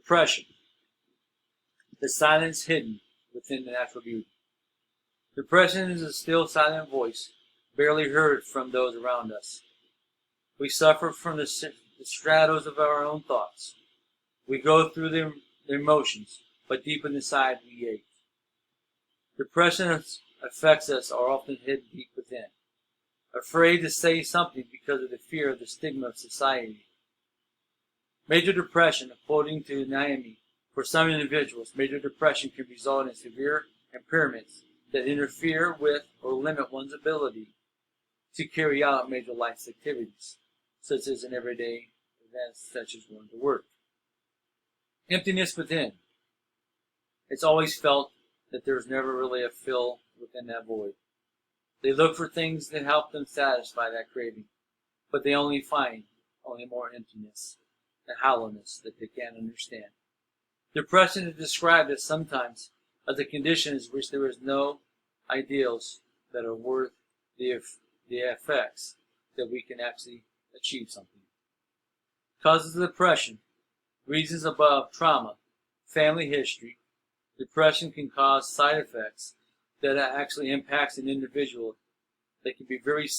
Depression, the silence hidden within the natural beauty. Depression is a still silent voice, barely heard from those around us. We suffer from the shadows of our own thoughts. We go through the emotions, but deep inside we ache. Depression affects us are often hidden deep within, afraid to say something because of the fear of the stigma of society. Major depression, according to NIME, for some individuals, major depression can result in severe impairments that interfere with or limit one's ability to carry out major life activities, such as in everyday events such as going to work. Emptiness within. It's always felt that there's never really a fill within that void. They look for things that help them satisfy that craving, but they only find more emptiness and hollowness that they can't understand. Depression is described as sometimes as a condition in which there is no ideals that are worth the effects that we can actually achieve something. Causes of depression, reasons above: trauma, family history. Depression can cause side effects that actually impacts an individual that can be very,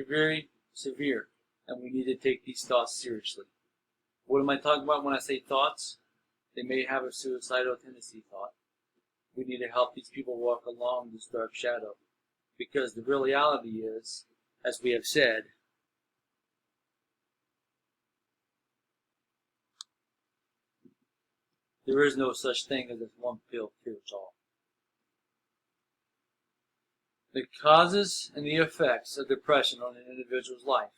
very severe, and we need to take these thoughts seriously. What am I talking about when I say thoughts? They may have a suicidal tendency thought. We need to help these people walk along this dark shadow, because the reality is, as we have said, there is no such thing as this one pill cures all. The causes and the effects of depression on an individual's life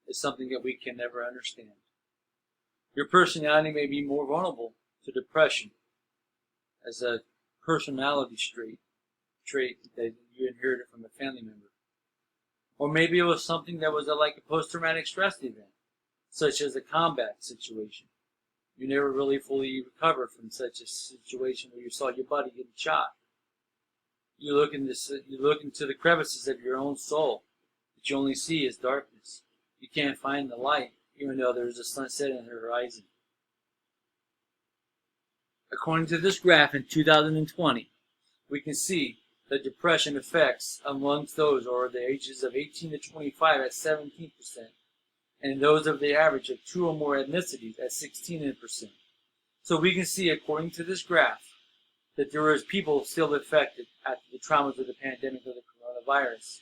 is something that we can never understand. Your personality may be more vulnerable to depression as a personality trait that you inherited from a family member. Or maybe it was something that was like a post-traumatic stress event, such as a combat situation. You never really fully recover from such a situation where you saw your buddy getting shot. You look into the crevices of your own soul that you only see as darkness. You can't find the light, even though there is a sunset on the horizon. According to this graph in 2020, we can see that depression affects amongst those over the ages of 18 to 25 at 17%, and those of the average of 2 or more ethnicities at 16%. So we can see, according to this graph, that there is people still affected after the traumas of the pandemic of the coronavirus.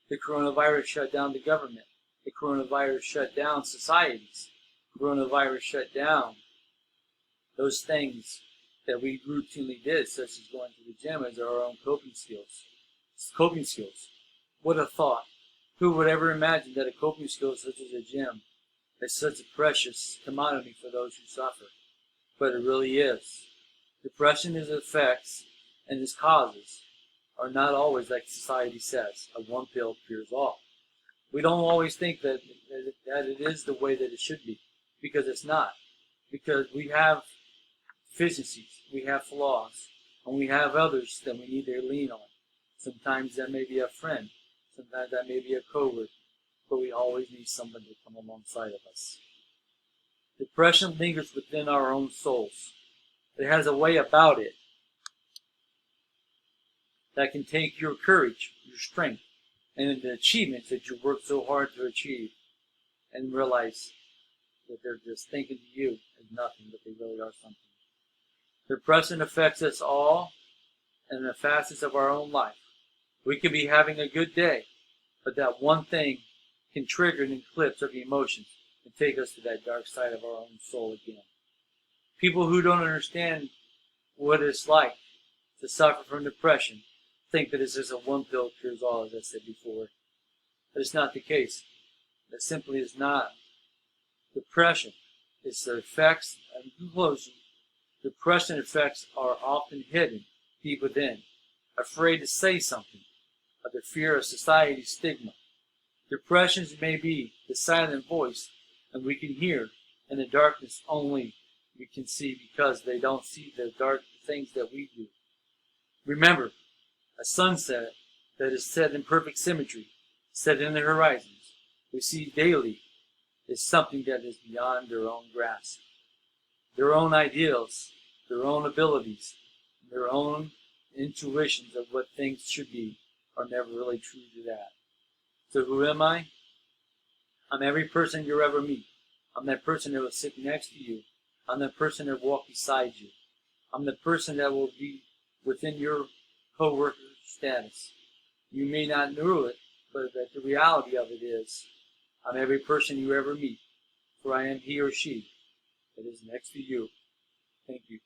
The coronavirus shut down the government. The coronavirus shut down societies. Coronavirus shut down those things that we routinely did, such as going to the gym, as our own coping skills. What a thought. Who would ever imagine that a coping skill such as a gym is such a precious commodity for those who suffer? But it really is. Depression, its effects, and its causes are not always like society says, a one pill cures all. We don't always think that it is the way that it should be, because it's not. Because we have deficiencies, we have flaws, and we have others that we need to lean on. Sometimes that may be a friend, sometimes that may be a coworker, but we always need somebody to come alongside of us. Depression lingers within our own souls. It has a way about it that can take your courage, your strength, and the achievements that you worked so hard to achieve, and realize that they're just thinking to you as nothing, but they really are something. Depression affects us all in the facets of our own life. We could be having a good day, but that one thing can trigger an eclipse of the emotions and take us to that dark side of our own soul again. People who don't understand what it's like to suffer from depression think that it's just a one pill cures all, as I said before. But it's not the case. That simply is not. Depression is the effects of conclusion. Depression effects are often hidden deep within, afraid to say something, of the fear of society's stigma. Depressions may be the silent voice, and we can hear in the darkness only we can see, because they don't see the dark things that we do. Remember, a sunset that is set in perfect symmetry, set in the horizons, we see daily, is something that is beyond their own grasp. their own ideals, their own abilities, their own intuitions of what things should be are never really true to that. So who am I? I'm every person you'll ever meet. I'm that person that will sit next to you. I'm that person that will walk beside you. I'm the person that will be within your co-worker status. You may not know it, but that the reality of it is, I'm every person you ever meet, for I am he or she that is next to you. Thank you.